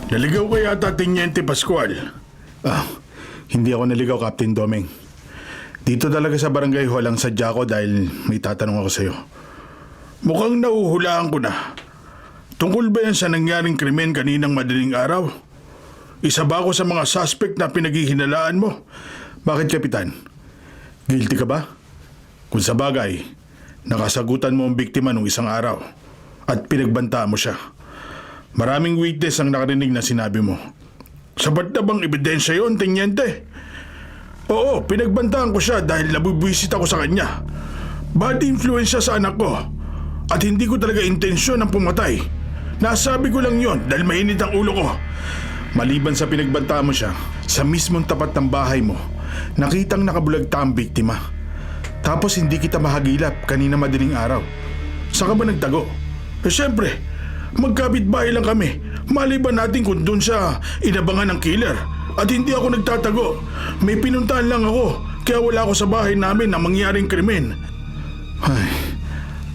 Naligaw ka yata, Teniente Pascual. Hindi ako naligaw, Captain Domeng. Dito talaga sa barangay hall ang sadya ko dahil may tatanong ako sa'yo. Mukhang nauhulaan ko na. Tungkol ba yan sa nangyaring krimen kaninang madaling araw? Isa ba ako sa mga suspect na pinaghihinalaan mo? Bakit, Kapitan? Guilty ka ba? Kung sa bagay, nakasagutan mo ang biktima nung isang araw at pinagbantaan mo siya. Maraming witness ang nakarinig na sinabi mo. Sapat na bang ebidensya yon, Teniente? Oo, pinagbantaan ko siya dahil nabubwisit ako sa kanya. Bad influence siya sa anak ko. At hindi ko talaga intensyon ang pumatay. Nasabi ko lang yon dahil mainit ang ulo ko. Maliban sa pinagbantaan mo siya, sa mismong tapat ng bahay mo, nakitang nakabulagta ang biktima. Tapos hindi kita mahagilap kanina madaling araw. Saan ka ba nagtago? Siyempre, magkapit-bahay lang kami. Maliban natin kung doon siya inabangan ng killer. At hindi ako nagtatago. May pinuntahan lang ako, kaya wala ako sa bahay namin na mangyaring krimen. Ay,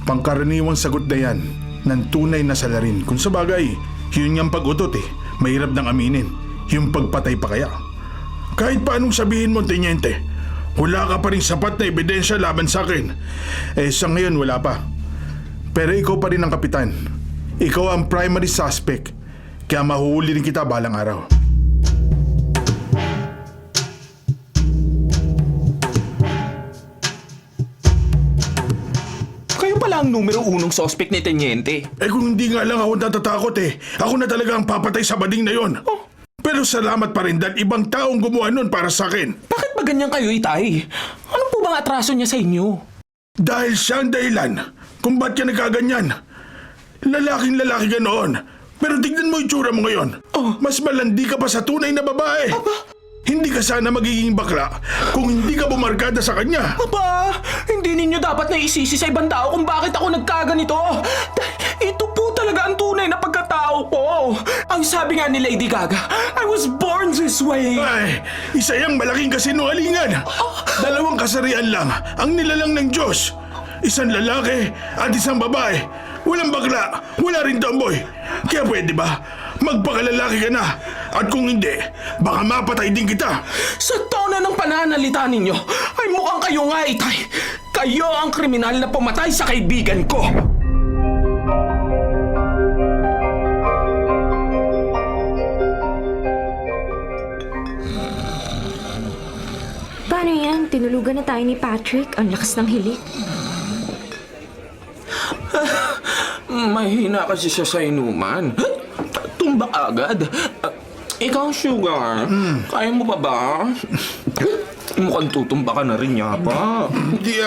pangkaraniwang sagot na yan ng tunay na salarin. Kung sa bagay, yun yung pag-utot eh. Mahirap nang aminin. Yung pagpatay pa kaya. Kahit paanong sabihin mo, Teniente, wala ka pa rin sapat na ebidensya laban sa akin. Sa ngayon wala pa. Pero ikaw pa rin ang kapitan. Ikaw ang primary suspect. Kaya mahuhuli rin kita balang araw. Kayo pala ang numero unong suspect ni Teniente. Kung hindi nga lang ako natatakot ako na talaga ang papatay sa bading na yon. Pero salamat pa rin dahil ibang taong gumawa nun para sa akin. Bakit ba ganyan kayo, Itay? Ano po bang atraso niya sa inyo? Dahil siya ang dahilan kung ba't ka nagkaganyan. Lalaking lalaki ka noon. Pero tignan mo itsura mo ngayon. Mas malandi ka pa sa tunay na babae. Hindi ka sana magiging bakla kung hindi ka bumarkada sa kanya. Aba, hindi ninyo dapat na isisi sa ibang tao kung bakit ako nagkaganito. Dahil ito po talaga ang tunay na pagkatao ko. Ang sabi nga ni Lady Gaga, I was born this way. Ay, isa yang malaking kasinungalingan. Dalawang kasarian lang ang nilalang ng Diyos. Isang lalaki at isang babae. Walang bakla, wala rin tomboy. Kaya pwede ba, magpakalalaki ka na. At kung hindi, baka mapatay din kita. Sa tono ng pananalita ninyo, ay mukhang kayo nga, Itay. Kayo ang kriminal na pumatay sa kaibigan ko. Paano yan? Tinulugan na tayo ni Patrick. Ang lakas ng hilik. Mahina kasi siya sa inuman. Tumbak agad. Ikaw, Sugar, kaya mo pa ba? Mukhang tutumba ka na rin yapa. Hindi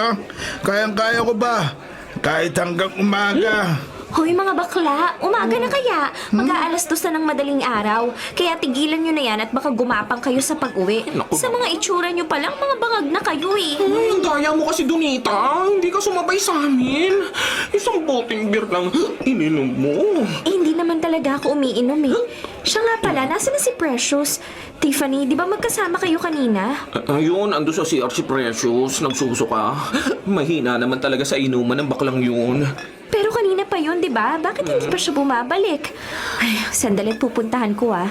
kayang-kaya ko ba? Kahit hanggang umaga. Hoy mga bakla, umaga na kaya. Mag-aalas 2 na ng madaling araw. Kaya tigilan nyo na yan at baka gumapang kayo sa pag-uwi. Naku. Sa mga itsura nyo palang, mga bangag na kayo eh. Ang daya mo kasi, Donita. Hindi ka sumabay sa amin. Isang boteng beer lang ininom mo. Hindi naman talaga ako umiinom eh. Siya nga pala, nasa na si Precious? Tiffany, di ba magkasama kayo kanina? Ayun, ando sa CR si Precious. Nagsuso ka. Mahina naman talaga sa inuman ng baklang yun. Pero kanina pa yun, di ba? Bakit hindi pa siya bumabalik? Ay, sandali pupuntahan ko ah.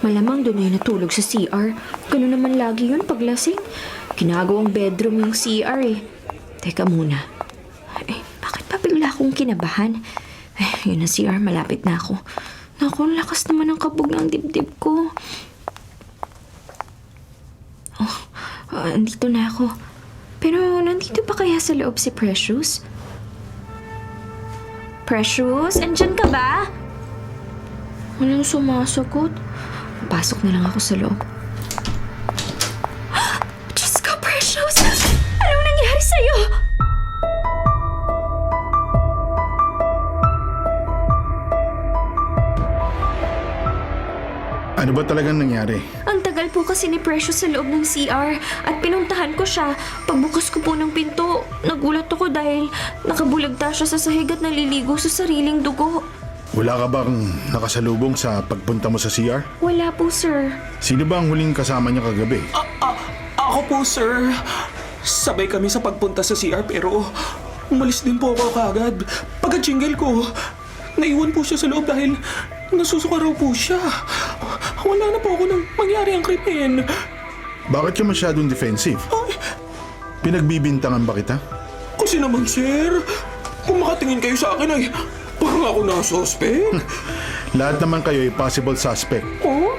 Malamang doon ay natulog sa CR. Ganun naman lagi yun paglasing. Ginagawang bedroom yung CR eh. Teka muna. Ay, bakit pa bigla akong kinabahan? Ay, yun ang CR, malapit na ako. Naku, ang lakas naman ng kabog ng dibdib ko. Andito na ako. Pero nandito pa kaya sa loob si Precious? Precious, andyan ka ba? Walang sumasagot. Pasok na lang ako sa loob. Diyos ko, Precious! Anong nangyari sa'yo? Ano ba talagang nangyari? Ang tagal po kasi ni Precious sa loob ng CR at pinuntahan ko siya. Pagbukas ko po ng pinto, nagulat ako dahil nakabulagta siya sa sahig at naliligo sa sariling dugo. Wala ka bang nakasalubong sa pagpunta mo sa CR? Wala po, sir. Sino ba ang huling kasama niya kagabi? Ako po, sir. Sabay kami sa pagpunta sa CR pero umalis din po ako kagad. Pagka-jingle ko, naiwan po siya sa loob dahil nasusuka raw po siya. Wala na po ako nang mangyari ang krimen. Bakit ka masyadong defensive? Ay, Pinagbibintangan ba kita? kasi naman, sir, kung makatingin kayo sa akin ay parang ako na suspect. Lahat naman kayo ay possible suspect. Oh?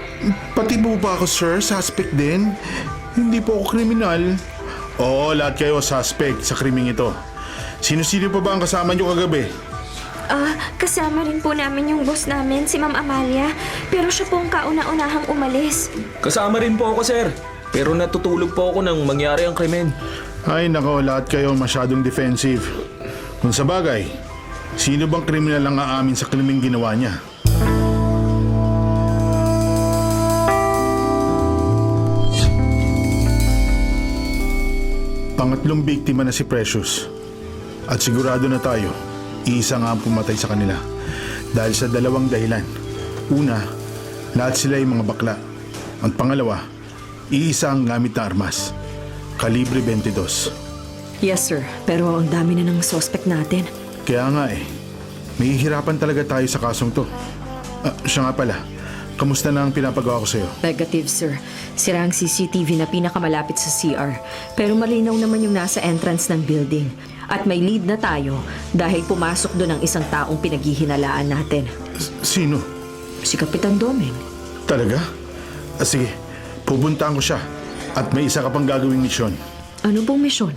Pati po ba ako, sir? Suspect din? Hindi po ako kriminal. Oo, lahat kayo suspect sa krimeng ito. Sino-sino pa ba ang kasama niyo kagabi? Kasama rin po namin yung boss namin, si Ma'am Amalia. Pero siya po ang kauna-unahang umalis. Kasama rin po ako, sir. Pero natutulog po ako nang mangyari ang krimen. Ay nako, lahat kayo masyadong defensive. Kung sa bagay, sino bang kriminal ang aamin sa krimeng ginawa niya? Pangatlong biktima na si Precious. At sigurado na tayo, iisa nga ang pumatay sa kanila. Dahil sa dalawang dahilan. Una, lahat sila ay mga bakla. Ang pangalawa, iisa ang gamit na armas. Kalibre 22. Yes, sir. Pero ang dami na ng suspect natin. Kaya nga may hihirapan talaga tayo sa kasong to. Siya nga pala, kamusta na ang pinapagawa ko sa'yo? Negative, sir. Sira ang CCTV na pinakamalapit sa CR. Pero malinaw naman yung nasa entrance ng building. At may lead na tayo dahil pumasok doon ang isang taong pinaghihinalaan natin. Sino? Si Kapitan Doming. Talaga? Sige, pupuntaan ko siya. At may isa ka pang gagawing misyon. Ano pong misyon?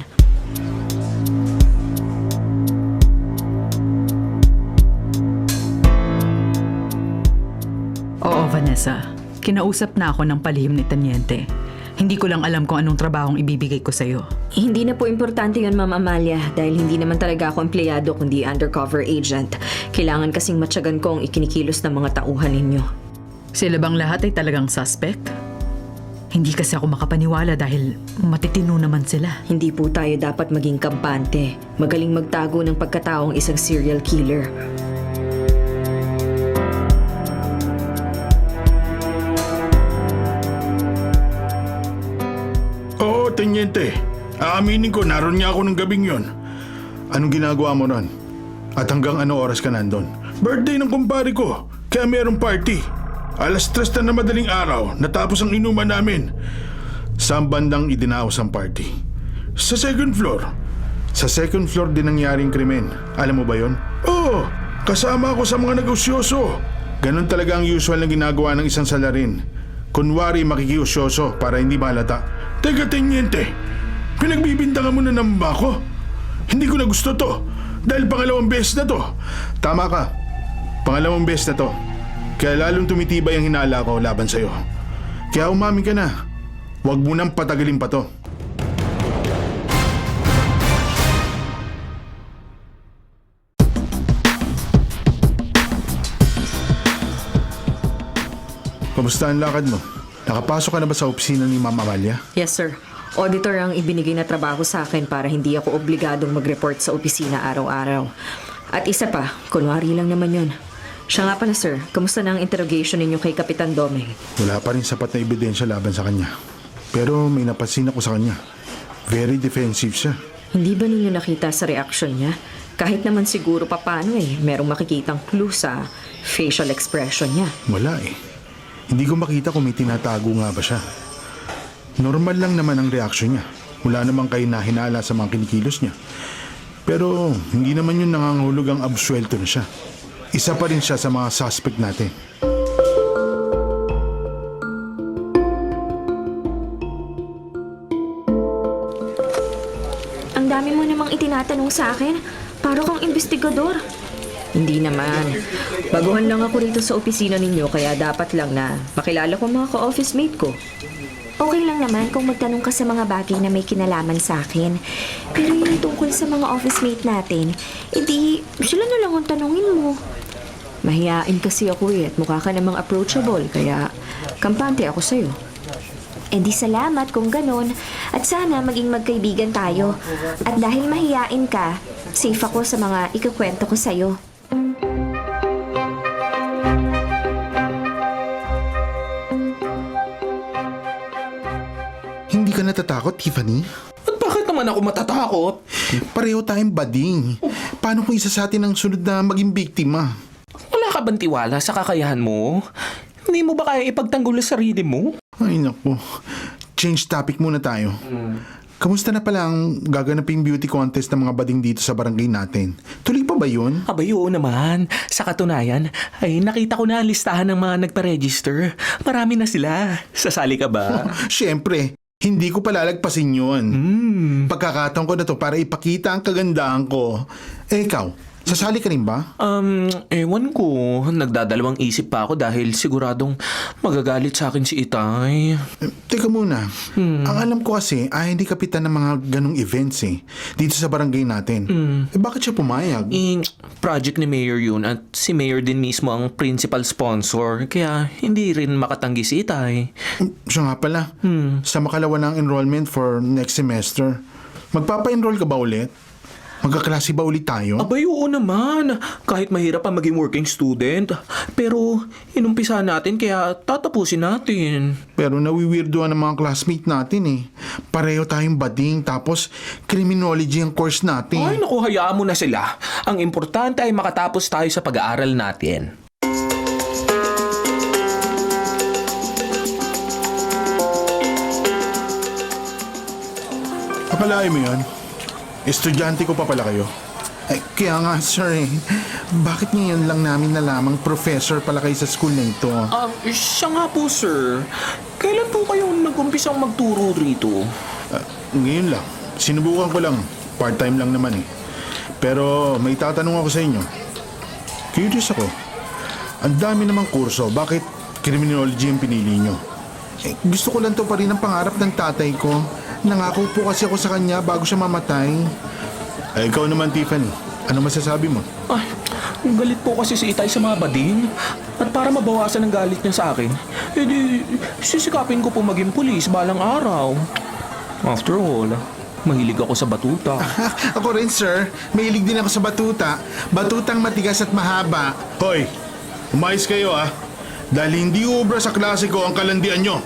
Oo, Vanessa. Kinausap na ako ng palihim ni Tanyente. Hindi ko lang alam kung anong trabahong ibibigay ko sa'yo. Hindi na po importante yun, Ma'am Amalia, dahil hindi naman talaga ako empleyado kundi undercover agent. Kailangan kasing matyagan ko ang ikinikilos ng mga tauhan ninyo. Sila bang lahat ay talagang suspect? Hindi kasi ako makapaniwala dahil matitino naman sila. Hindi po tayo dapat maging kampante. Magaling magtago ng pagkataong isang serial killer. Oo, Tanyente. Aaminin ko, naroon niya ako ng gabing yon. Anong ginagawa mo nun? At hanggang ano oras ka nandun? Birthday ng kumpare ko, kaya mayroong party. 3:00 na madaling araw, natapos ang inuman namin. Saan bandang idinaos ang party? Sa second floor. Sa second floor din nangyaring krimen. Alam mo ba yon? Oo, kasama ako sa mga negosyoso. Ganon talaga ang usual na ginagawa ng isang salarin. Kunwari makikiusyoso para hindi malata. Teka, Tanyente, pinagbibintangan mo na naman ba ako? Hindi ko na gusto to. Dahil pangalawang beses na to. Tama ka. Pangalawang beses na to. Kaya lalong tumitibay ang hinala ko laban sa'yo. Kaya umamin ka na. Huwag mo nang patagalin pa to. Kamusta ang lakad mo? Nakapasok ka na ba sa opisina ni Ma'am Amalia? Yes, sir. Auditor ang ibinigay na trabaho sa akin para hindi ako obligadong mag-report sa opisina araw-araw. At isa pa, kunwari lang naman yun. Siya nga pala, sir. Kamusta na ang interrogation ninyo kay Kapitan Doming? Wala pa rin sapat na ebidensya laban sa kanya. Pero may napansin ako sa kanya. Very defensive siya. Hindi ba ninyo nakita sa reaction niya? Kahit naman siguro paano merong makikitang clue sa facial expression niya. Wala Hindi ko makita kung may tinatago nga ba siya. Normal lang naman ang reaksyon niya. Wala namang kayo na hinala sa mga kinikilos niya. Pero hindi naman yun nangangahulog ang absuelto na siya. Isa pa rin siya sa mga suspect natin. Ang dami mo namang itinatanong sa akin. Para kang investigador. Hindi naman. Baguhan lang ako rito sa opisina ninyo kaya dapat lang na makilala ko mga ka-office mate ko. Okay lang naman kung magtanong ka sa mga bagay na may kinalaman sa akin. Pero yung tungkol sa mga office mate natin, edi sila na lang ang tanungin mo. Mahiyain kasi ako at mukha ka namang approachable kaya kampante ako sa'yo. Edi salamat kung ganon at sana maging magkaibigan tayo. At dahil mahiyain ka, safe ako sa mga ikukwento ko sa'yo. Hindi ka natatakot, Tiffany? At bakit naman ako matatakot? Pareho tayong bading. Paano kung isa sa atin ang sunod na maging biktima? ka bang tiwala sa kakayahan mo? Hindi mo ba kaya ipagtanggol sa sarili mo? Ay naku, change topic muna tayo. Kamusta na pala ang gaganaping beauty contest ng mga bading dito sa barangay natin? Tuloy pa ba yun? Abay, oo naman. Sa katunayan, ay nakita ko na ang listahan ng mga nagpa-register. Marami na sila. Sasali ka ba? Siyempre, hindi ko palalagpasin yun. Pagkakataon ko na to para ipakita ang kagandahan ko. Eh ikaw, sasali ka rin ba? Ewan ko. Nagdadalawang isip pa ako dahil siguradong magagalit sa akin si Itay. Teka muna, ang alam ko kasi hindi kapitan ng mga ganong events dito sa barangay natin. Bakit siya pumayag? Project ni Mayor yun at si Mayor din mismo ang principal sponsor. Kaya hindi rin makatanggi si Itay. Siya nga pala, sa makalawa ng enrollment for next semester, magpapa-enroll ka ba ulit? Magkaklase ba ulit tayo? Abay, oo naman. Kahit mahirap ang maging working student. Pero inumpisa natin kaya tatapusin natin. Pero nawiwirdoan ng mga classmate natin Pareho tayong bading tapos criminology ang course natin. Ay, naku, hayaan mo na sila. Ang importante ay makatapos tayo sa pag-aaral natin. Kapalain mo yun? Estudyante ko pa pala kayo. Kaya nga sir bakit ngayon lang namin nalamang professor pala kayo sa school na ito? Siya nga po, sir. Kailan po kayo nag-umpisang magturo rito? Ngayon lang. Sinubukan ko lang. Part-time lang naman Pero may tatanong ako sa inyo. Curious ako. Ang dami namang kurso. Bakit criminology ang pinili nyo? Gusto ko lang to pa rin ang pangarap ng tatay ko. Nangako po kasi ako sa kanya bago siya mamatay. Ikaw naman, Tiffany. Ano masasabi mo? Ay, galit po kasi si Itay sa mga bading. At para mabawasan ang galit niya sa akin, edi sisikapin ko po maging pulis balang araw. After all, mahilig ako sa batuta. Ako rin, sir. Mahilig din ako sa batuta. Batutang matigas at mahaba. Hoy, umayos kayo Dahil hindi ubra sa klase ko ang kalandian nyo.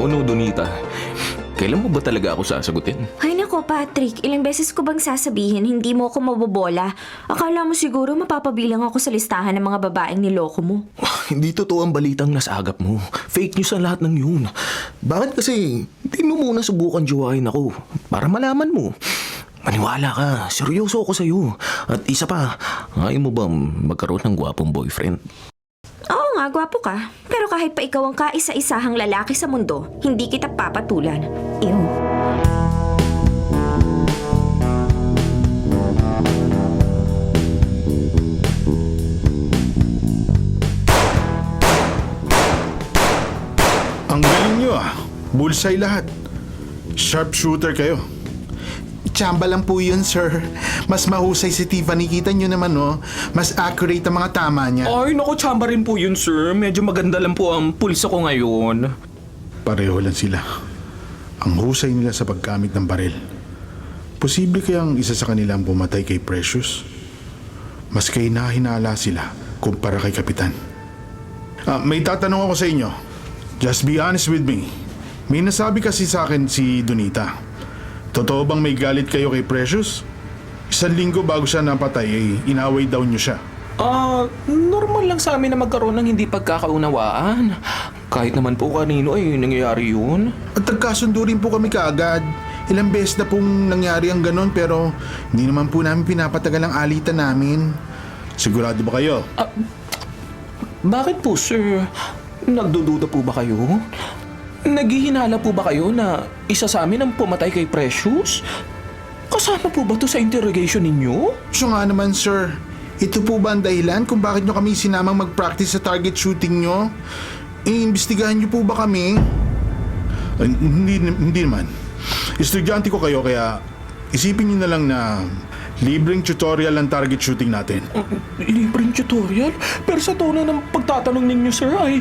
Ano, Donita? Kailan mo ba talaga ako sasagutin? Ay nako, Patrick. Ilang beses ko bang sasabihin hindi mo ako mabobola? Akala mo siguro mapapabilang ako sa listahan ng mga babaeng niloko mo. Hindi totoo ang balitang nasagap mo. Fake news ang lahat ng yun. Bakit kasi di mo muna subukan jowain ako para malaman mo? Maniwala ka, seryoso ako sa'yo. At isa pa, ayaw mo ba magkaroon ng gwapong boyfriend? Oo nga, gwapo ka. Pero kahit pa ikaw ang kaisa-isahang lalaki sa mundo, hindi kita papatulan. Ew. Ang galing nyo Bullseye lahat. Sharpshooter kayo. Tsamba lang po yun, sir. Mas mahusay si Tiffany. Kita nyo naman, mas accurate ang mga tama niya. Ay, naku, tsamba rin po yun, sir. Medyo maganda lang po ang pulsa ko ngayon. Pareho lang sila. Ang husay nila sa paggamit ng baril. Posible kayang isa sa kanila ang pumatay kay Precious? Mas kay nahinala sila kumpara kay Kapitan. May tatanong ako sa inyo. Just be honest with me. May nasabi kasi sa akin si Donita. Totoo bang may galit kayo kay Precious? 1 linggo bago siya napatay, inaway daw niyo siya. Normal lang sa amin na magkaroon ng hindi pagkakaunawaan. Kahit naman po kanino ay nangyayari yun. At nagkasundo rin po kami kaagad. Ilang beses na pong nangyari ang ganon pero hindi naman po namin pinapatagal ang alitan namin. Sigurado ba kayo? Bakit po, sir? Nagdududa po ba kayo? Naghihinala po ba kayo na isa sa amin ang pumatay kay Precious? Kasama po ba to sa interrogation ninyo? So nga naman, sir. Ito po ba ang dahilan kung bakit nyo kami sinamang mag-practice sa target shooting nyo? Iimbestigahan nyo po ba kami? Hindi naman. Estudyante ko kayo kaya isipin niyo na lang na libreng tutorial ang target shooting natin. Libreng tutorial? Pero sa tono ng pagtatanong ninyo, sir, ay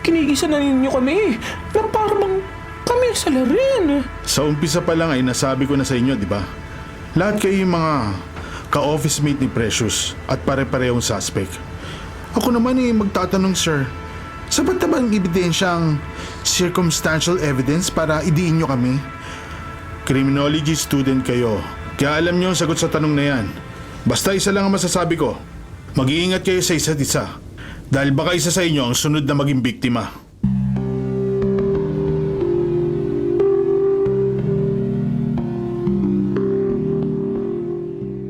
kinigisa na ninyo kami. Pero parang kami sala rin. Sa umpisa pa lang ay nasabi ko na sa inyo, di ba? Lahat kayo yung mga ka-office mate ni Precious at pare-parehong suspect. Ako naman magtatanong, sir. Sapat na ba ang ebidensyang circumstantial evidence para idiin nyo kami? Criminology student kayo. Kaya alam niyo ang sagot sa tanong na yan. Basta isa lang ang masasabi ko. Mag-iingat kayo sa isa't isa. Dahil baka isa sa inyo ang sunod na maging biktima.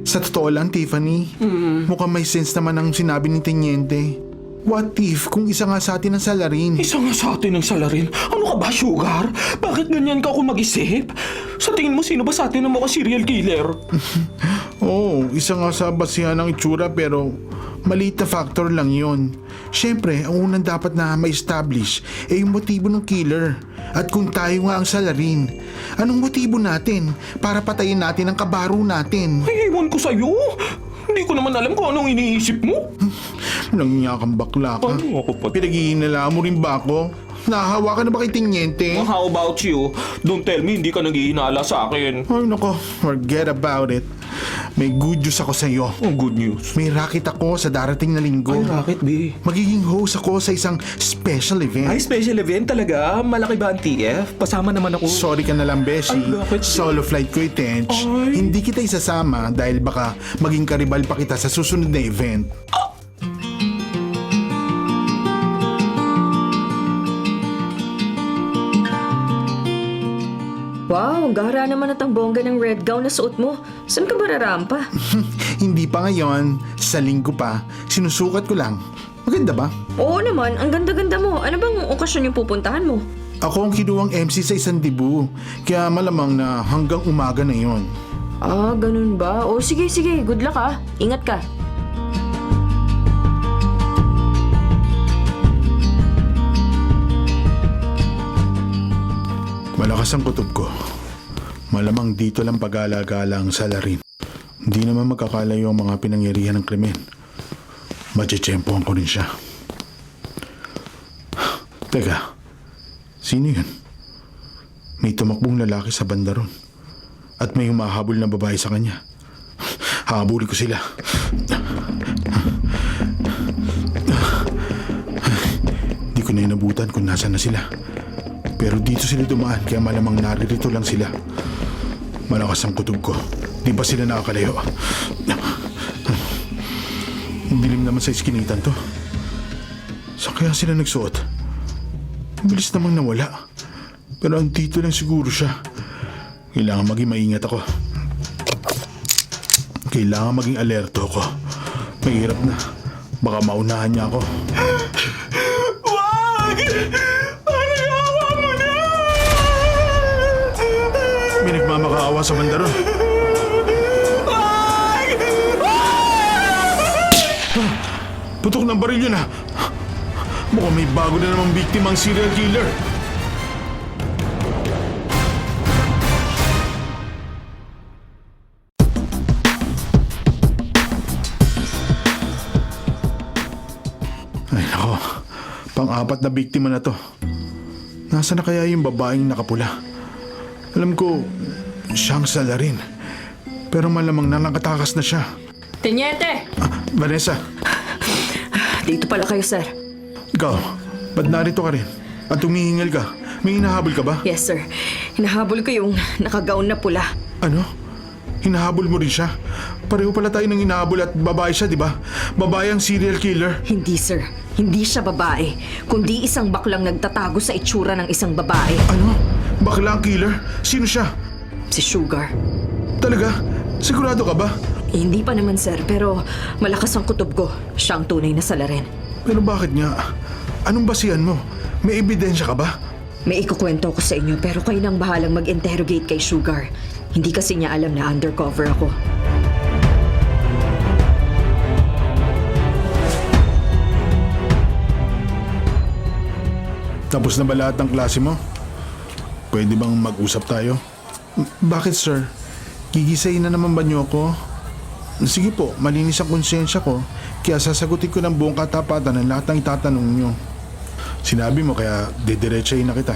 Sa totoo lang, Tiffany, mukhang may sense naman ang sinabi ni Teniente. What if kung isa nga sa atin ang salarin? Isa nga sa atin ang salarin. Ano ka ba, Sugar? Bakit ganyan ka ako mag-isip? Sa tingin mo, sino ba sa atin ang mga serial killer? Oo, isa nga sa basihan ng itsura pero maliit na factor lang yon. Siyempre, ang unang dapat na ma-establish ay yung motibo ng killer. At kung tayo nga ang salarin, anong motibo natin para patayin natin ang kabaro natin? Ay, ewan ko sa'yo. Hindi ko naman alam kung anong iniisip mo. Nangyakang bakla ka. Ano ako pa? Pinag-iinala mo rin ba ako? Nahahawa ka na ba kay Teniente? How about you? Don't tell me hindi ka naghihinala sa akin. Ay nako, forget about it. May good news ako sa iyo. Oh, good news. May racket ako sa darating na linggo. Ay, racket, B. Magiging host ako sa isang special event. Ay, special event talaga? Malaki ba ang TF? Pasama naman ako. Sorry ka na lang, Beshi. Ay, bakit? Solo flight ko Tench. Ay. Hindi kita isasama dahil baka maging karibal pa kita sa susunod na event. Wow, gara naman at ang bongga ng red gown na suot mo. Saan ka ba rarampa? Hindi pa ngayon. Sa linggo pa. Sinusukat ko lang. Maganda ba? Oo naman, ang ganda-ganda mo. Ano bang okasyon yung pupuntahan mo? Ako ang kinuwang MC sa isang dibu. Kaya malamang na hanggang umaga na yon. Ah, ganun ba? O sige, sige. Good luck ah. Ingat ka. Malakas ang kutob ko. Malamang dito lang pag-alagala ang salarin. Hindi naman magkakalayo ang mga pinangyarihan ng krimen. Matsyempohan ko rin siya. Teka, sino yun? May tumakbong lalaki sa banda ron. At may humahabol na babae sa kanya. Hahabulin ko sila. Hindi ko na inabutan kung nasaan na sila. Pero dito sila dumaan kaya malamang naririto lang sila. Malakas ang kutob ko. Di ba sila nakakalayo? Dilim naman sa iskinitan to. Saan kaya sila nagsuot? Bilis namang nawala. Pero andito lang siguro siya. Kailangan maging maingat ako. Kailangan maging alerto ako. Mahirap na. Baka maunahan niya ako. Wag! Panayawa mo na! May nagmamakaawa sa banda ron. Wag! Putok ng baril yun ah. Mukhang may bago na namang biktima ang serial killer. Ay nako, pang-apat na biktima na to. Nasaan na kaya yung babaeng nakapula? Alam ko, siyang salarin. Pero malamang nakatakas na siya. Teniente! Vanessa, Dito pala kayo, sir. ikaw, ba't narito ka rin? At humihingal ka? May hinahabol ka ba? Yes, sir. Hinahabol ko yung nakagaon na pula. Ano? Hinahabol mo rin siya? Pareho pala tayo ng hinahabol at babae siya, di ba? Babae ang serial killer. Hindi, sir. Hindi siya babae. Kundi isang baklang nagtatago sa itsura ng isang babae. Ano? Bakla ang killer? Sino siya? Si Sugar. Talaga? Sigurado ka ba? Hindi pa naman, sir. Pero malakas ang kutob ko. Siya ang tunay na salarin. Pero bakit nga? Anong basihan mo? May ebidensya ka ba? May ikukwento ko sa inyo pero kayo nang bahalang mag-interrogate kay Sugar. Hindi kasi niya alam na undercover ako. Tapos na ba lahat ng klase mo? Pwede bang mag-usap tayo? Bakit, sir? Gigisayin na naman ba niyo ako? Sige po, malinis ang konsensya ko. Kaya sasagutin ko ng buong katapatan ng lahat ng itatanong niyo. Sinabi mo kaya didiretsahin na kita.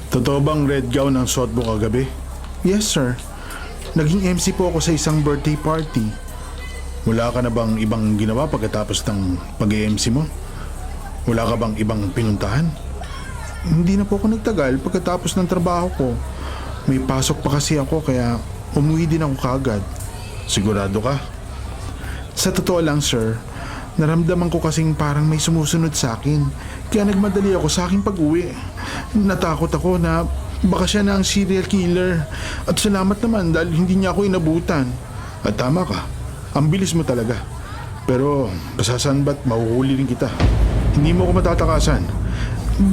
Totoo bang red gown ang suot mo kagabi? Yes, sir. Naging MC po ako sa isang birthday party. Wala ka na bang ibang ginawa pagkatapos ng pag-MC mo? Wala ka bang ibang pinuntahan? Hindi na po ako nagtagal pagkatapos ng trabaho ko. May pasok pa kasi ako kaya umuwi din ako kaagad. Sigurado ka? Sa totoo lang, sir, naramdaman ko kasing parang may sumusunod sa akin. Kaya nagmadali ako sa aking pag-uwi. Natakot ako na baka siya na ang serial killer. At salamat naman dahil hindi niya ako inabutan. At tama ka. Ang bilis mo talaga. Pero kasasan ba't mahuhuli rin kita? Hindi mo ako matatakasan.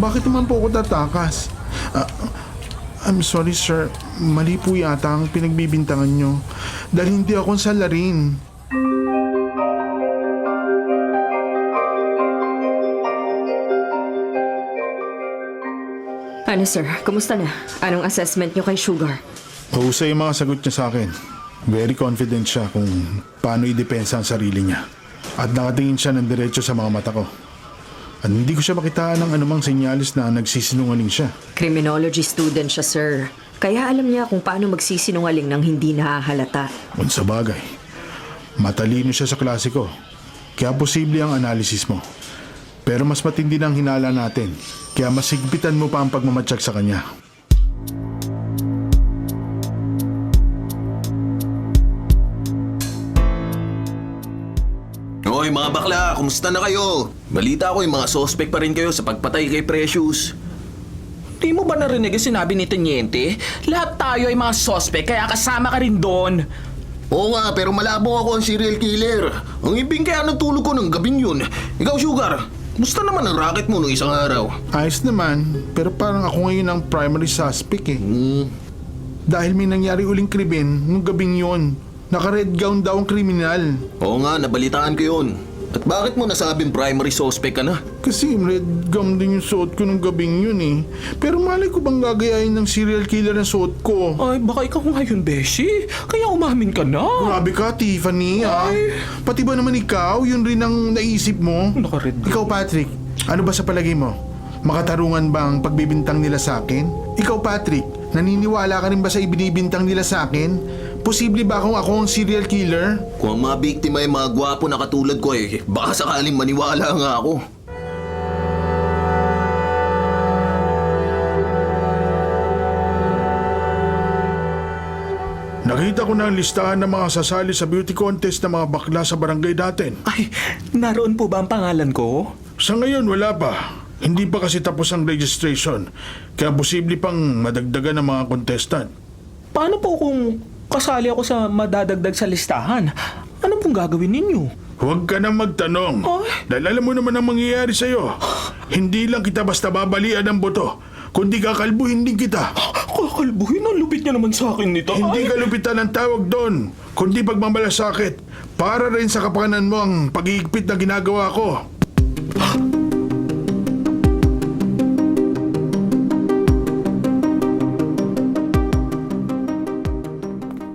Bakit naman po ako tatakas? I'm sorry, sir. Mali po yata ang pinagbibintangan nyo. Dahil hindi ako salarin. Ano sir, kumusta na? Anong assessment niyo kay Sugar? Mahusay yung mga sagot niya sa akin. Very confident siya kung paano idepensa ang sarili niya. At nakatingin siya ng diretso sa mga mata ko. At hindi ko siya makitaan ng anumang senyalis na nagsisinungaling siya. Criminology student siya, sir. Kaya alam niya kung paano magsisinungaling nang hindi nahahalata. Kung sa bagay, matalino siya sa klase ko. Kaya posible ang analysis mo. Pero mas matindi ng hinala natin. Kaya mas higpitan mo pa ang pagmamatsyag sa kanya. Hoy mga bakla, kumusta na kayo? Balita ko yung mga suspect pa rin kayo sa pagpatay kay Precious. Di mo ba narinig yung sinabi ni Teniente? Lahat tayo ay mga suspect kaya kasama ka rin doon. Oo nga, pero malabo ako ang serial killer. Ang ibig kaya ng tulog ko ng gabing yun. Ikaw, Sugar, kumusta naman ang racket mo nung isang araw? Ayos naman, pero parang ako ngayon ang primary suspect eh. Dahil may nangyari uling krimen nung gabing yon. Naka-red gown daw ang kriminal. Oo nga, nabalitaan ko yun. At bakit mo nasabing primary suspect ka na? Kasi red gown din yung suot ko nung gabing yun eh. Pero malay ko bang gagayain ng serial killer ang suot ko? Ay, baka ikaw ngayon, Beshi. Kaya umamin ka na. Grabe ka, Tiffany ah. Pati ba naman ikaw, yun rin ang naisip mo? Naka-red gown. Ikaw, Patrick, ano ba sa palagay mo? Makatarungan ba ang pagbibintang nila sa akin? Ikaw, Patrick, naniniwala ka rin ba sa ibinibintang nila sa akin? Posible ba kung ako ang serial killer? Kung ang mga biktima ay mga gwapo na katulad ko baka sakaling maniwala nga ako. Nakita ko na ang listahan ng mga sasali sa beauty contest ng mga bakla sa barangay natin. Ay, naroon po ba ang pangalan ko? Sa ngayon, wala pa. Hindi pa kasi tapos ang registration. Kaya posible pang madagdagan ng mga contestant. Paano po kung kasali ako sa madadagdag sa listahan? Ano pong gagawin ninyo? Huwag ka nang magtanong. Ay. Dahil alam mo naman ang mangyayari sa'yo. Hindi lang kita basta babalian ng boto, kundi kakalbuhin din kita. Kakalbuhin ang lupit niya naman sa akin nito. Hindi Ay. kalupitan ang tawag doon, kundi pagmamalasakit. Para rin sa kapakanan mo ang pag-iigpit na ginagawa ko.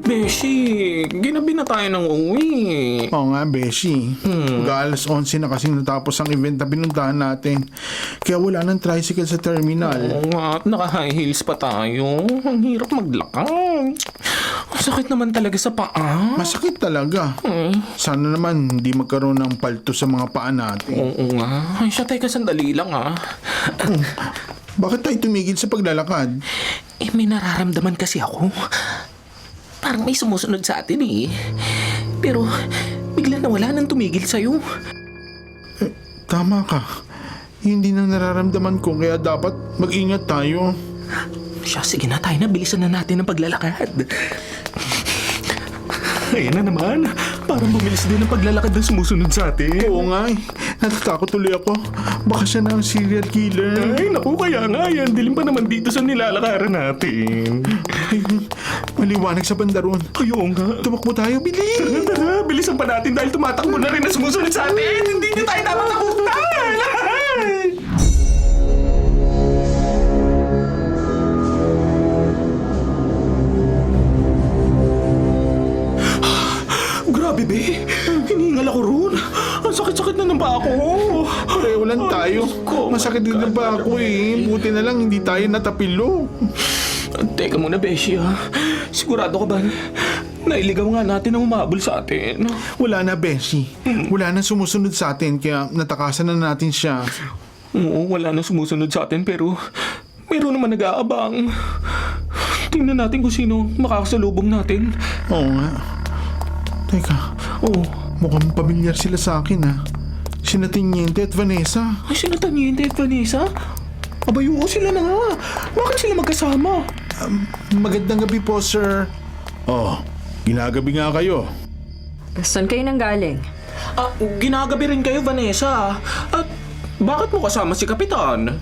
Beshi, ginabi na tayo ng uwi. Oo nga, Beshi. Mag-alas 11 na kasing natapos ang event na pinuntahan natin. Kaya wala ng tricycle sa terminal. Oo nga, at naka-high heels pa tayo. Ang hirap maglakad. Ang sakit naman talaga sa paa. Masakit talaga. Sana naman hindi magkaroon ng palto sa mga paa natin. Oo nga. Ay, siya, teka, sandali lang ah. Bakit tayo tumigil sa paglalakad? Eh, may nararamdaman kasi ako. Parang may sumusunod sa atin eh. Pero, bigla na wala nang tumigil sa'yo. Tama ka. Hindi nang nararamdaman ko kaya dapat mag-ingat tayo. Siya, sige na tayo na. Bilisan na natin ang paglalakad. Ayan na naman. Parang bumilis din ang paglalakad ng sumusunod sa atin. Oo nga eh. Natatakot tuloy ako. Baka siya na ang serial killer. Ay, naku, kaya nga yan. Dilim pa naman dito sa nilalakaran natin. Maliwanag sa bandaron. Kayo nga. Tumakbo tayo, bilis! Tara, bilisan pa natin dahil tumatakbo na rin na sumusunod sa atin. Hindi niyo tayo dapat takutan. Grabe, be. Hinihingal ako ron. Ang sakit-sakit na ng paa ko. Pareho lang tayo. Masakit din na ba ako eh. Buti na lang hindi tayo natapilo. Teka muna, Beshi, ha? Sigurado ka ba nailigaw nga natin ang umabol sa atin? Wala na, Beshi. Wala na sumusunod sa atin kaya natakasan na natin siya. Oo, wala na sumusunod sa atin pero mayroon naman nag-aabang. Tingnan natin kung sino makakasalubong natin. Oo nga. Teka, Oh, mukhang pamilyar sila sa akin ha. Sina Tiniente at Vanessa. ay sino Taniente at Vanessa? Abay, oo, sila na nga. Bakit sila magkasama? Magandang gabi po, sir. Oh, ginagabi nga kayo. Saan kayo nang galing? Ginagabi rin kayo, Vanessa. At bakit mo kasama si Kapitan?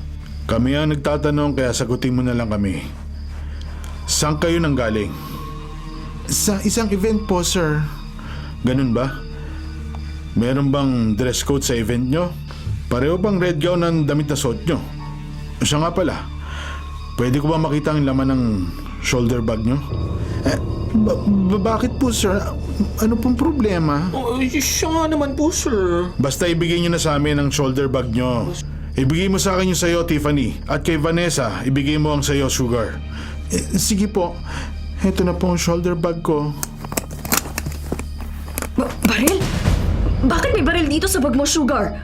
Kami ang nagtatanong kaya sagutin mo na lang kami. Saan kayo nang galing? Sa isang event po, sir. Ganun ba? Meron bang dress code sa event nyo? Pareho bang red gown ang damit na suot nyo? Siya nga pala, pwede ko ba makita ang laman ng shoulder bag nyo? Bakit po, sir? Ano pong problema? Siya nga naman po, sir. Basta ibigay nyo na sa amin ang shoulder bag nyo. Ibigay mo sa akin yung sayo, Tiffany. At kay Vanessa, ibigay mo ang sayo, Sugar. Sige po. Heto na po ang shoulder bag ko. Baril? Bakit may baril dito sa bag mo, Sugar?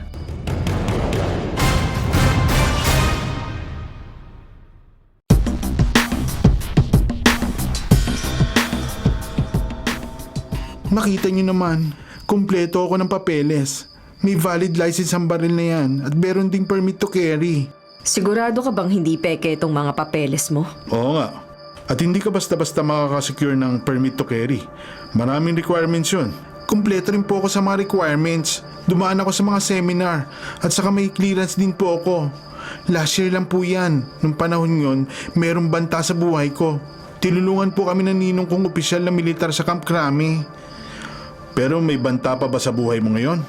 Makita niyo naman, kumpleto ako ng papeles. May valid license ang baril na yan at meron ding permit to carry. Sigurado ka bang hindi peke itong mga papeles mo? Oo nga. At hindi ka basta-basta makakasecure ng permit to carry. Maraming requirements yun. Kumpleto rin po ako sa mga requirements. Dumaan ako sa mga seminar at saka may clearance din po ako. Last year lang po yan. Nung panahon yon, merong banta sa buhay ko. Tinulungan po kami ng ninong kong opisyal na militar sa Camp Crame. Pero may banta pa ba sa buhay mo ngayon?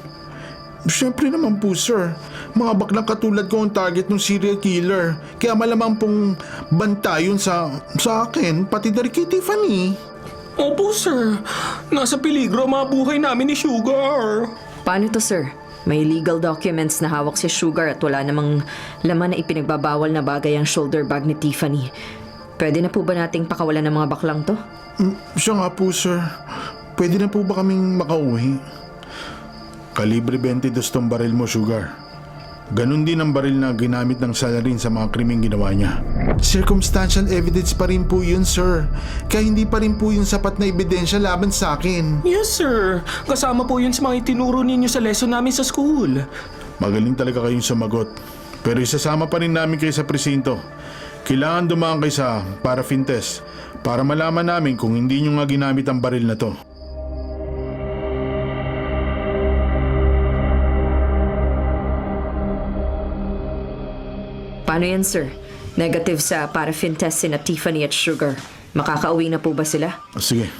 Siyempre naman po, sir. Mga baklang katulad ko ang target ng serial killer. Kaya malamang pong banta yun sa akin, pati na rin kay Tiffany. Opo, sir. Nasa peligro ang mga buhay namin ni Sugar. Paano to, sir? May legal documents na hawak si Sugar at wala namang laman na ipinagbabawal na bagay ang shoulder bag ni Tiffany. Pwede na po ba nating pakawalan ng mga baklang to? Siya nga po, sir. Pwede na po ba kaming makauwi? Kalibre 22 tong baril mo, Sugar. Ganon din ang baril na ginamit ng salarin sa mga krimeng ginawa niya. Circumstantial evidence pa rin po yun, sir. Kaya hindi pa rin po yung sapat na ebidensya laban sa akin. Yes, sir. Kasama po yun sa mga itinuro ninyo sa lesson namin sa school. Magaling talaga kayong sumagot. Pero isasama pa rin namin kayo sa presinto. Kailangan dumaan kayo sa paraffin test para malaman namin kung hindi nyo nga ginamit ang baril na to. Paano yan, sir? Negative sa paraffin test sina Tiffany at Sugar. Makakauwi na po ba sila? Sige,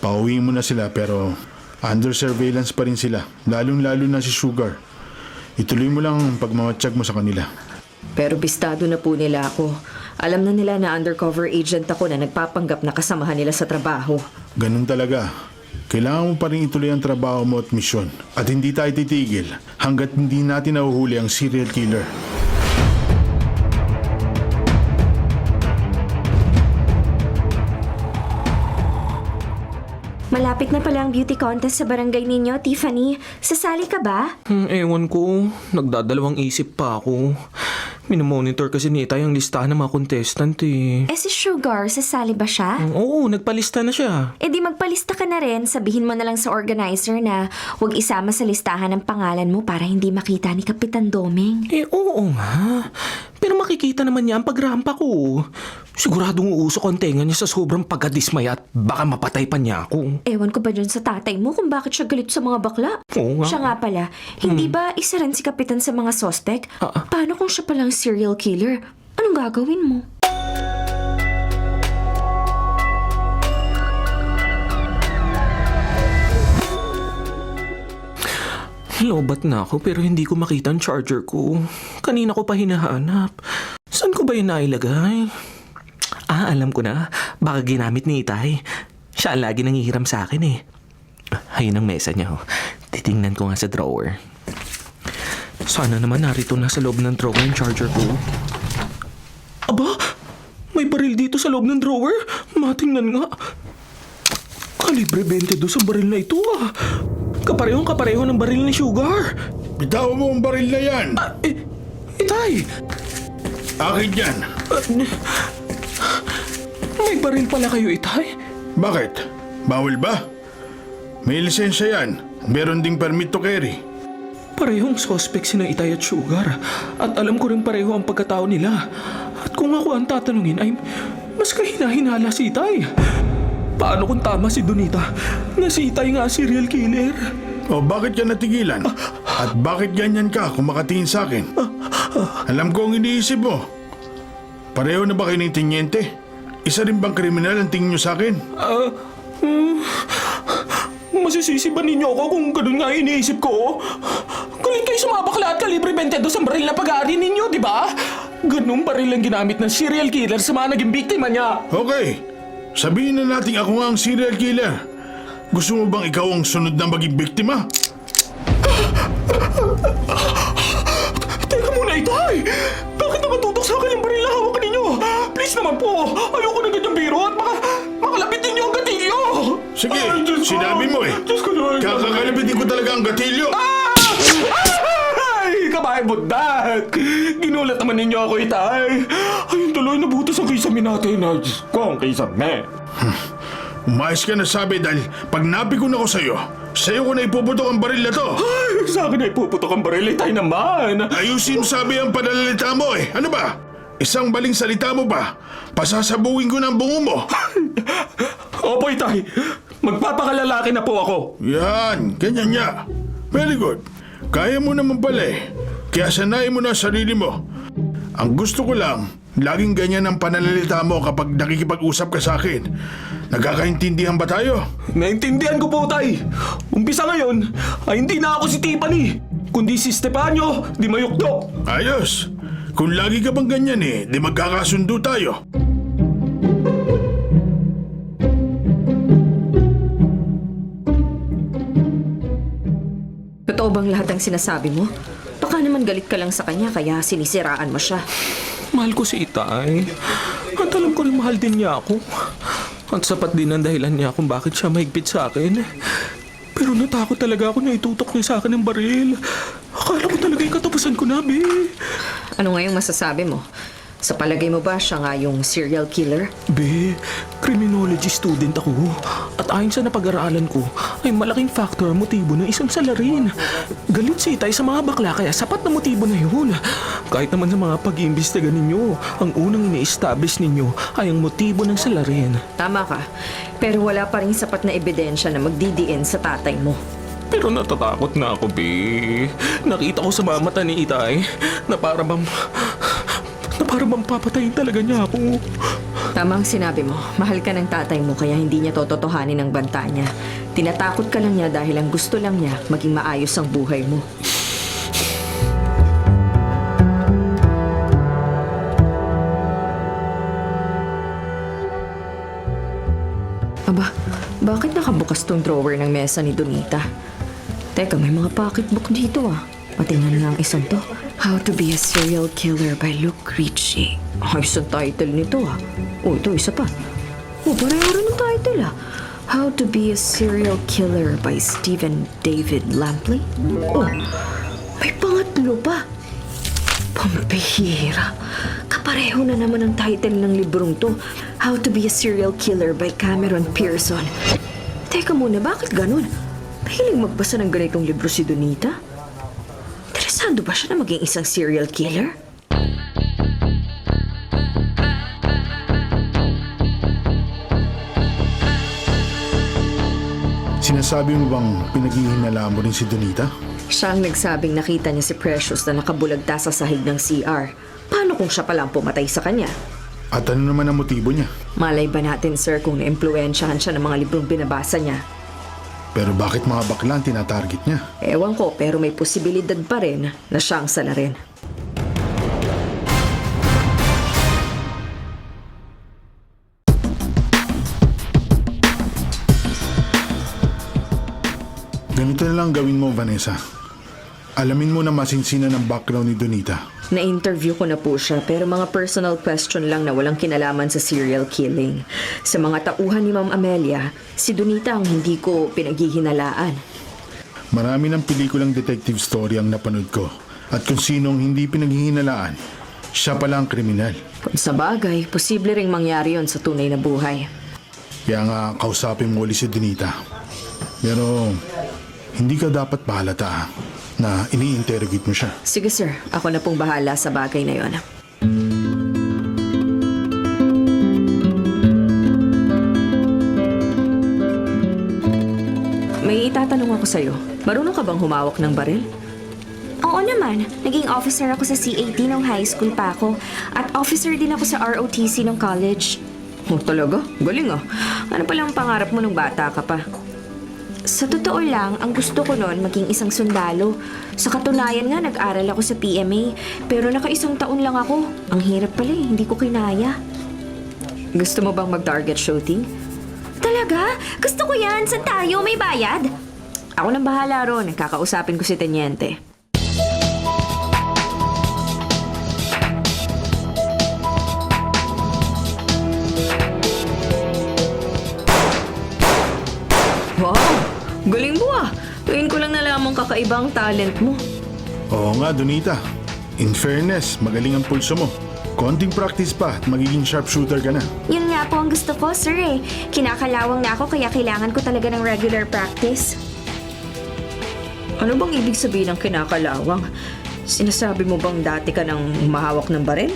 pauwiin mo na sila pero under surveillance pa rin sila. Lalong-lalo na si Sugar. Ituloy mo lang ang pagmamatsyag mo sa kanila. Pero bistado na po nila ako. Alam na nila na undercover agent ako na nagpapanggap na kasamahan nila sa trabaho. Ganun talaga. Kailangan mo pa rin ituloy ang trabaho mo at misyon. At hindi tayo titigil hanggat hindi natin nahuhuli ang serial killer. Malapit na pala ang beauty contest sa barangay ninyo, Tiffany. Sasali ka ba? Ewan ko. Nagdadalawang isip pa ako. Minomonitor kasi ni Itay ang listahan ng mga contestant eh. Si Sugar, sasali ba siya? Oo, nagpalista na siya. Di magpalista ka na rin. Sabihin mo na lang sa organizer na huwag isama sa listahan ng pangalan mo para hindi makita ni Kapitan Doming. Oo nga. Pero makikita naman niya ang pagrampa ko. Siguradong uusok ang tenga niya sa sobrang pagkadismaya at baka mapatay pa niya ako. Ewan ko ba dyan sa tatay mo kung bakit siya galit sa mga bakla? Oo nga. Siya nga pala, hindi ba isa rin si Kapitan sa mga suspect? Paano kung siya palang serial killer? Anong gagawin mo? Lobat na ako pero hindi ko makita ang charger ko. Kanina ko pa hinahanap. Saan ko ba yun nailagay? Alam ko na. Baka ginamit ni Itay. Siya ang lagi nangihiram sa akin eh. Ayun ang mesa niya. Titingnan ko nga sa drawer. Sana naman narito na sa loob ng drawer yung charger ko. Aba! May baril dito sa loob ng drawer. Matingnan nga. Kalibre 22 ang baril na ito ah. Kapareho ng baril ni Sugar. Bitawan mo ang baril na yan! Itay! Akin yan! May baril pala kayo, Itay. Bakit? Bawal ba? May lisensya yan. Meron ding permit to carry. Parehong suspect sina Itay at Sugar. At alam ko rin pareho ang pagkatao nila. At kung ako ang tatanungin ay mas kahina-hinala si Itay. Paano kung tama si Donita na si Itay nga serial killer? O bakit ka natigilan? At bakit ganyan ka kung makatingin sa akin? Alam ko ang iniisip mo. Pareho na ba kayo ng tinyente? Isa rin bang kriminal ang tingin nyo sa akin? Masisisi ba ninyo ako kung ganun nga iniisip ko? Galit kayo sa mga bakla at kalibre 22 ang baril na pag-aari ninyo, di ba? Ganung baril ang ginamit ng serial killer sa mga naging biktima niya. Okay, sabihin na natin ako nga ang serial killer. Gusto mo bang ikaw ang sunod na maging biktima? Teka muna, Itay! Bakit naman tutok sa akin yung baril na hawak ninyo? Please naman po! Ayoko na ganyang biro at makalapit ninyo ang gatilyo! Sige, Ay, Diyos ko. sinabi mo eh. Diyos ko naman. Kakakalipitin ko talaga ang gatilyo. Ay, kabahay bundat! Ginulat naman ninyo ako, Itay. Ayun tuloy, nabutas ang kisame natin. Ay, Diyos ko, ang kisame. Umayos ka na sabi dahil pag napikon ako sa'yo ko na ipuputok ang baril na to. Ay, sa akin ay puputok ang baril, Itay naman. Ayusin mo sabi ang pananalita mo eh. Ano ba? Isang baling salita mo ba? Pasasabuhin ko ng bungo mo. Opo, Itay. Magpapakalalaki na po ako. Yan, ganyan niya. Very good. Kaya mo naman pala eh. Kaya sanayin mo na sarili mo. Ang gusto ko lang, laging ganyan ang pananalita mo kapag nakikipag-usap ka sa akin. Nagkakaintindihan ba tayo? Naintindihan ko po, Tay. Umpisa ngayon, ay hindi na ako si Tiffany, kundi si Stefano Di Mayukdo. Ayos. Kung lagi ka bang ganyan eh, di magkakasundo tayo. Totoo bang lahat ng sinasabi mo? Baka naman galit ka lang sa kanya kaya sinisiraan mo siya. Mahal ko si Itay. At alam ko rin mahal din niya ako. At sapat din ang dahilan niya kung bakit siya mahigpit sa akin. Pero natakot talaga ako na itutok niya sa akin ng baril. Akala ko talaga yung katapusan ko na, Be. Ano nga yung masasabi mo? Sa palagay mo ba siya nga yung serial killer? Be, criminology student ako. At ayon sa napag-aralan ko, ay malaking factor ang motibo ng isang salarin. Galit si Itay sa mga bakla kaya sapat na motibo na yun. Kahit naman sa mga pag-iimbestiga ninyo, ang unang ini-establish ninyo ay ang motibo ng salarin. Tama ka. Pero wala pa rin sapat na ebidensya na magdidiin sa tatay mo. Pero natatakot na ako, Be. Nakita ko sa mga mata ni Itay na para bang papatayin talaga niya ako. Tama ang sinabi mo. Mahal ka ng tatay mo kaya hindi niya tototohanin ang banta niya. Tinatakot ka lang niya dahil ang gusto lang niya maging maayos ang buhay mo. Aba, bakit nakabukas tong drawer ng mesa ni Donita? Teka, may mga pocketbook dito ah. Patingnan nga ang isang to. How to be a Serial Killer by Luke Ricci. Ayos ang title nito ah. Oh, ito, isa pa. Oh, pareho rin ang title ah. How to be a Serial Killer by Stephen David Lampley. Oh, may pangatlo pa. Pampihira. Kapareho na naman ang title ng librong to. How to be a Serial Killer by Cameron Pearson. Teka muna, bakit ganun? Mahilig magbasa ng ganitong libro si Donita? Interesado ba siya na maging isang serial killer? Sinasabi mo bang pinaghihinala mo rin si Donita? Siya ang nagsabing nakita niya si Precious na nakabulagta sa sahig ng CR. Paano kung siya palang pumatay sa kanya? At ano naman ang motibo niya? Malay ba natin, sir, kung naimpluwensyahan siya ng mga librong binabasa niya? Pero bakit mga bakla ang tinatarget niya? Ewan ko, pero may posibilidad pa rin na siya ang salarin. Ganito na lang gawin mo, Vanessa. Alamin mo na masinsinan ang background ni Donita. Na-interview ko na po siya pero mga personal question lang na walang kinalaman sa serial killing. Sa mga tauhan ni Ma'am Amelia, si Donita ang hindi ko pinaghihinalaan. Marami ng pelikulang detective story ang napanood ko. At kung sinong hindi pinaghihinalaan, siya pala ang kriminal. Kung sa bagay, posible ring mangyari yon sa tunay na buhay. Kaya nga kausapin mo ulit si Donita. Pero hindi ka dapat pahalata na ini-interrogate mo siya. Sige sir, ako na pong bahala sa bagay na yon. May itatanong ako sa'yo. Marunong ka bang humawak ng baril? Oo naman. Naging officer ako sa CAT nung high school pa ako. At officer din ako sa ROTC nung college. Oh, talaga? Galing ah. Ano palang pangarap mo nung bata ka pa? Sa totoo lang, ang gusto ko noon maging isang sundalo. Sa katunayan nga, nag-aral ako sa PMA. Pero naka-1 taon lang ako. Ang hirap pala eh, hindi ko kinaya. Gusto mo bang mag-target shooting? Talaga? Gusto ko yan. Saan tayo? May bayad? Ako nang bahala ron. Kakausapin ko si Teniente. Wow! Galing mo ah! Tuwing ko lang nalamang kakaibang talent mo. Oo nga, Donita. In fairness, magaling ang pulso mo. Konting practice pa at magiging sharpshooter ka na. Yun nga po ang gusto ko, sir eh. Kinakalawang na ako kaya kailangan ko talaga ng regular practice. Ano bang ibig sabihin ng kinakalawang? Sinasabi mo bang dati ka nang humahawak ng baril?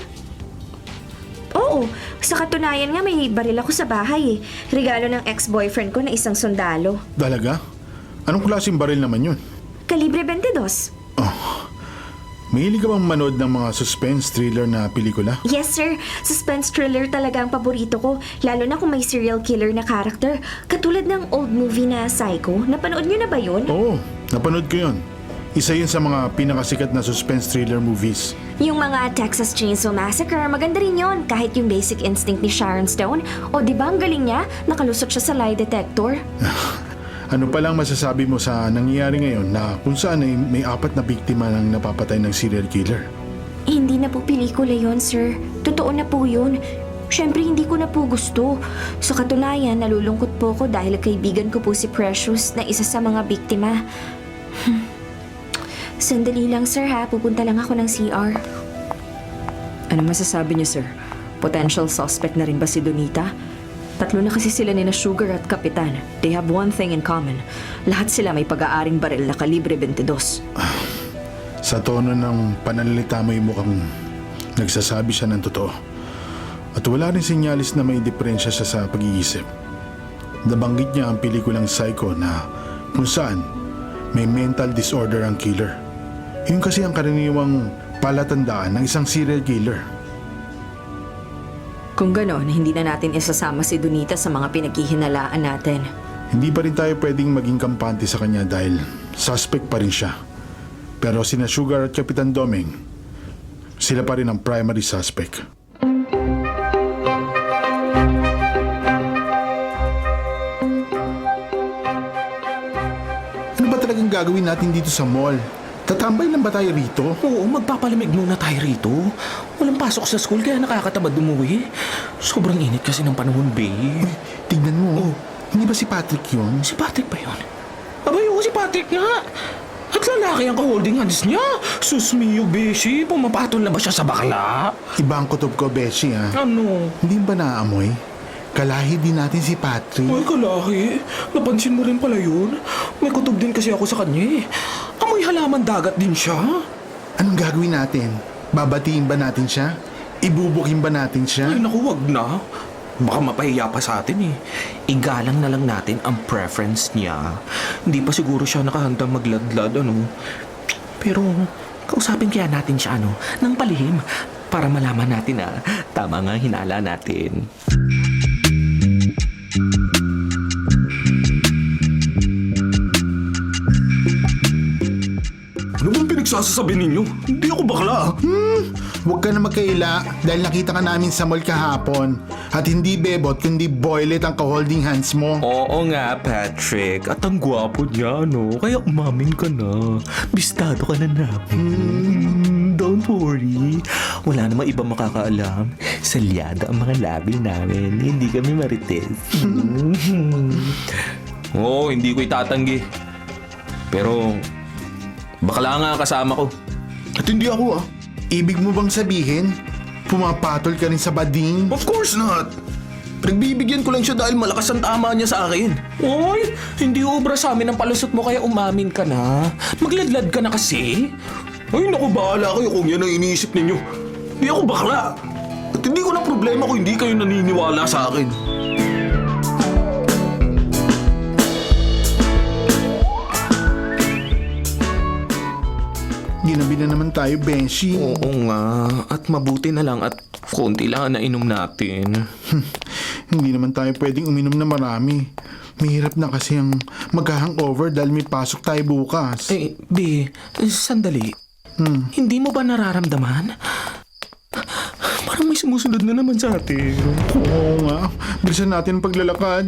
Oo, sa katunayan nga may baril ako sa bahay eh. Regalo ng ex-boyfriend ko na isang sundalo. Talaga? Anong klaseng baril naman yun? Kalibre 22. Mahilig ka bang manood ng mga suspense thriller na pelikula? Yes sir, suspense thriller talaga ang paborito ko. Lalo na kung may serial killer na character. Katulad ng old movie na Psycho. Napanood niyo na ba yun? Oo, napanood ko yun. Isa yun sa mga pinakasikat na suspense thriller movies. Yung mga Texas Chainsaw Massacre, maganda rin yon. Kahit yung Basic Instinct ni Sharon Stone. O di ba ang galing niya? Nakalusot siya sa lie detector. Ano palang masasabi mo sa nangyayari ngayon na kung saan ay may 4 na biktima ng napapatay ng serial killer? Hindi na po pelikula yon, sir. Totoo na po yun. Siyempre, hindi ko na po gusto. Sa katunayan, nalulungkot po ko dahil kaibigan ko po si Precious na isa sa mga biktima. Sandali lang, sir ha. Pupunta lang ako ng CR. Ano masasabi niyo, sir? Potential suspect na rin ba si Donita? 3 na kasi sila ni na Sugar at Kapitan. They have one thing in common. Lahat sila may pag-aaring baril na kalibre 22. Sa tono ng pananalita mo yung mukhang nagsasabi siya ng totoo. At wala rin sinyalis na may diferensya siya sa pag-iisip. Nabanggit niya ang pelikulang Psycho na kung saan may mental disorder ang killer. Yun kasi ang karaniwang palatandaan ng isang serial killer. Kung gano'n, hindi na natin isasama si Donita sa mga pinaghihinalaan natin. Hindi pa rin tayo pwedeng maging kampante sa kanya dahil suspect pa rin siya. Pero sina Sugar at Kapitan Doming, sila pa rin ang primary suspect. Ano ba talagang gagawin natin dito sa mall? Tatambay lang ba tayo rito? Oo, magpapalamig muna tayo rito. Walang pasok sa school kaya nakakatamad umuwi. Sobrang init kasi ng panahon, babe. Tignan mo. Hindi ba si Patrick yun? Si Patrick ba yun? Abay, oo, si Patrick nga. At lalaki ang ka-holding hands niya. Sus mio, beshi. Pumapatol na ba siya sa bakla? Iba ang kutob ko, Beshi, ha? Ano? Hindi ba naamoy? Kalahi din natin si Patrick. Ay, kalahi. Napansin mo rin pala yun. May kutob din kasi ako sa kanya eh. Amoy halaman dagat din siya. Anong gagawin natin? Babatiin ba natin siya? Ibubukin ba natin siya? Ay, naku, wag na. Baka mapahiya pa sa atin eh. Igalang na lang natin ang preference niya. Hindi pa siguro siya nakahandang magladlad, ano. Pero, kausapin kaya natin siya, ano, ng palihim. Para malaman natin na tama nga hinala natin. Ano bang pinagsasasabi ninyo? Hindi ako bakla. Huwag ka na magkaila dahil nakita ka namin sa mall kahapon. At hindi bebot kundi boylet ang ka-holding hands mo. Oo nga, Patrick. At ang gwapo niya, no? Kaya umamin ka na. Bistado ka na namin. Don't worry. Wala namang iba makakaalam. Salyado ang mga labi namin. Hindi kami marites. Oo, hindi ko itatanggi. Pero, bakla nga kasama ko. At hindi ako Ibig mo bang sabihin, pumapatol ka rin sa bading? Of course not. Pinagbibigyan ko lang siya dahil malakas ang tama niya sa akin. Oy, hindi obra sa amin ang palusot mo kaya umamin ka na. Magladlad ka na kasi. Ay naku, bahala kayo kung yan ang iniisip ninyo. Hindi ako bakla. At hindi ko na problema kung hindi kayo naniniwala sa akin. Ginabi na naman tayo, Benshi. Oo nga, at mabuti na lang at konti lang ang nainom natin. Hindi naman tayo pwedeng uminom na marami. Mahirap na kasi ang mag-hangover dahil may pasok tayo bukas. Eh, B, sandali. Hindi mo ba nararamdaman? Parang may sumusunod na naman sa atin. Oo nga. Bilisan natin ang paglalakad.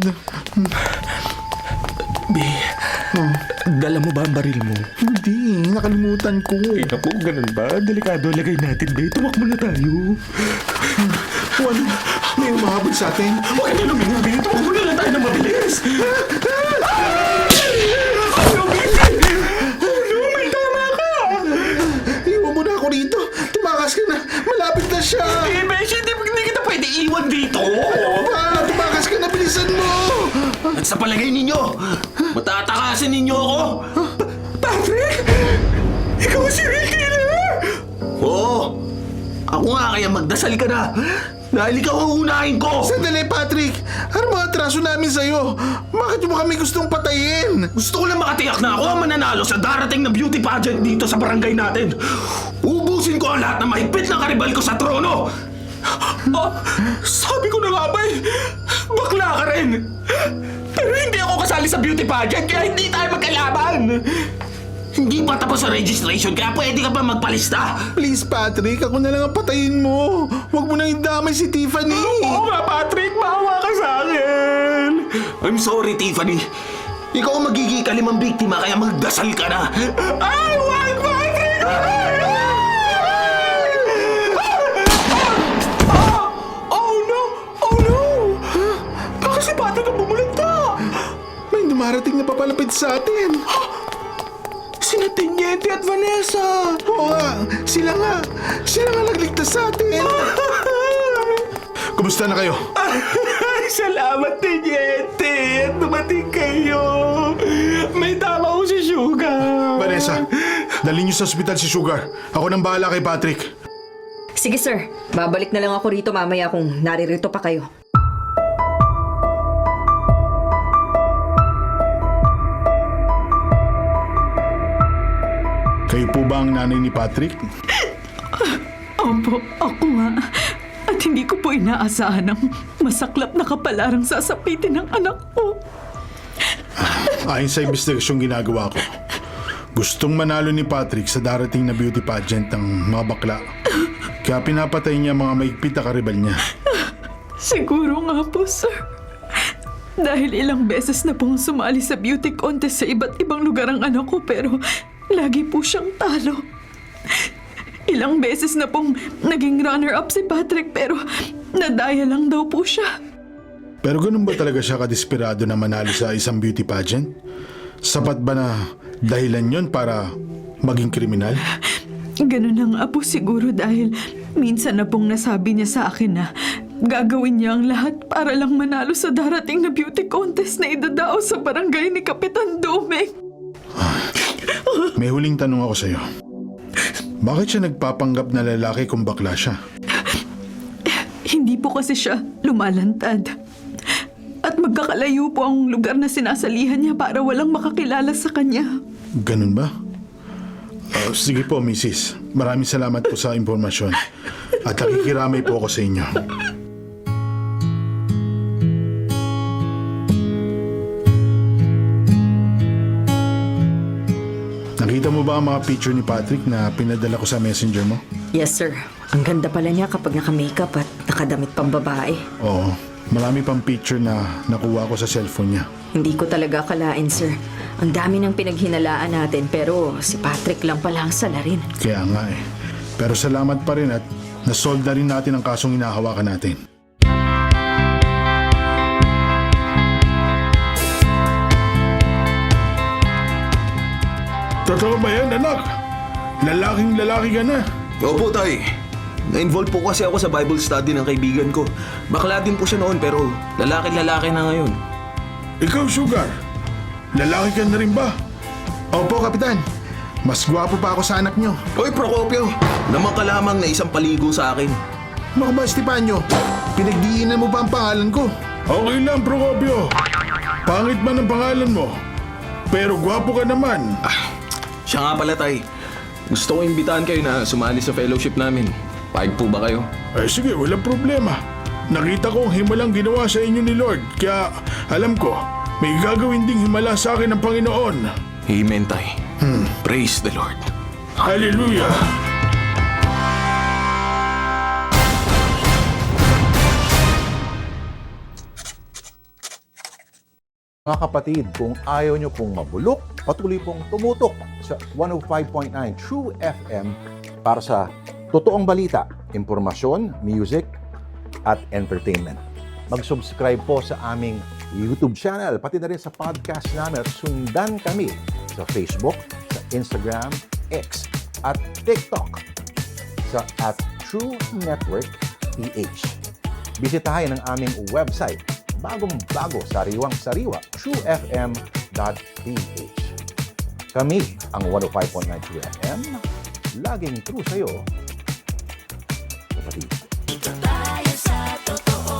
B, dala mo ba ang baril mo? Hindi, nakalimutan ko. Ay, naku, ganun ba? Delikado, lagay natin, B. Tumakbo na tayo. Juan, may umahabol sa atin. Huwag ka na lumingon, B. Tumakbo na lang tayo na mabilis. Iwan mo na ako rito. Tumakas ka na. Malapit na siya. Eh, Beshi, hindi kita pwede iwan dito. Tumakas ka na. Bilisan mo. At sa palagay ninyo, matatakasin ninyo ako? Patrick! Ikaw ang serial killer! Oo. Ako nga kaya magdasal ka na. Dahil ikaw ang unahin ko. Sandali, Patrick. Ano mga atraso namin sa'yo? Bakit mo kami gustong patayin? Gusto ko lang makatiyak na ako ang mananalo sa darating na beauty pageant dito sa barangay natin. Ubusin ko ang lahat ng mahigpit na karibal ko sa trono. Sabi ko na nga ba eh, bakla ka rin. Pero hindi ako kasali sa beauty pageant kaya hindi tayo magkalaban. Hindi pa tapos sa registration kaya pwede ka pa magpalista. Please, Patrick. Ako na lang ang patayin mo. Huwag mo nang idamay si Tiffany. Oo nga, Patrick, maawa ka sa akin. I'm sorry, Tiffany. Ikaw ang magiging ikalimang biktima kaya magdasal ka na. Ay, wag, Patrick! Oh no! Oh no! Baka si Patrick ang bumulagta! May dumarating na papalapit sa atin. Sina Teniente at Vanessa! Oo nga. Sila nga. Sila nga nagligtas sa atin. Kumusta na kayo? Ay, salamat, Teniente! At dumating kayo! May tama ko si Sugar! Vanessa, dalhin niyo sa ospital si Sugar. Ako nang bahala kay Patrick. Sige sir, babalik na lang ako rito mamaya kung naririto pa kayo. Kayo po ba ang nanay ni Patrick? Opo, ako nga. At hindi ko po inaasahan ang masaklap na kapalarang sasapitin ng anak ko. Ayon sa investigasyong ginagawa ko, gustong manalo ni Patrick sa darating na beauty pageant ng mga bakla. Kaya pinapatay niya mga maigpit na karibal niya. Siguro nga po, sir. Dahil ilang beses na pong sumali sa beauty contest sa iba't ibang lugar ang anak ko pero lagi po siyang talo. Ilang beses na pong naging runner-up si Patrick pero nadaya lang daw po siya. Pero ganun ba talaga siya kadesperado na manalo sa isang beauty pageant? Sapat ba na dahilan yon para maging kriminal? Ganun na nga po siguro dahil minsan na pong nasabi niya sa akin na gagawin niya ang lahat para lang manalo sa darating na beauty contest na idadao sa barangay ni Kapitan Domeng. May huling tanong ako sa'yo. Bakit siya nagpapanggap na lalaki kung bakla siya? Hindi po kasi siya lumalantad. At magkakalayo po ang lugar na sinasalihan niya para walang makakilala sa kanya. Ganun ba? Sige po, Mrs. Maraming salamat po sa impormasyon. At nakikiramay po ako sa inyo. Nakita mo ba ang mga picture ni Patrick na pinadala ko sa messenger mo? Yes sir, ang ganda pala niya kapag naka-makeup at nakadamit pang babae. Oo. Marami pang picture na nakuha ko sa cellphone niya. Hindi ko talaga akalain sir. Ang dami ng pinaghinalaan natin pero si Patrick lang pala ang salarin. Kaya nga eh. Pero salamat pa rin at nasolve na rin natin ang kasong hinahawakan natin. Totoo ba yan, anak? Lalaking lalaki ka na. Opo, tay. Na-involve po kasi ako sa Bible study ng kaibigan ko. Bakla din po siya noon pero lalaki-lalaki na ngayon. Ikaw, Sugar, lalaki ka na rin ba? Opo, Kapitan. Mas gwapo pa ako sa anak nyo. Hoy, Procopio! Naman ka lamang na isang paligo sa akin. Ano ka ba, Estepanyo? Pinagdiinan mo pa ang pangalan ko. Okay lang, Procopio. Pangit man ang pangalan mo. Pero gwapo ka naman. Siya nga pala, tay. Gusto ko imbitahan kayo na sumali sa fellowship namin. Pahig po ba kayo? Ay sige, walang problema. Nakita ko ang himalang ginawa sa inyo ni Lord. Kaya alam ko, may gagawin ding himala sa akin ng Panginoon. Amen, tay. Praise the Lord. Hallelujah! Mga kapatid, kung ayaw nyo pong mabulok, patuloy pong tumutok sa 105.9 True FM para sa totoong balita, impormasyon, music, at entertainment. Mag-subscribe po sa aming YouTube channel, pati na rin sa podcast namin. Sundan kami sa Facebook, sa Instagram, X, at TikTok sa @True Network PH. Bisitahin ang aming website, bagong-bago, sariwang-sariwa, truefm.ph. Kami ang 105.9 True FM, laging true sa'yo, kapatid. Dito tayo sa totoo.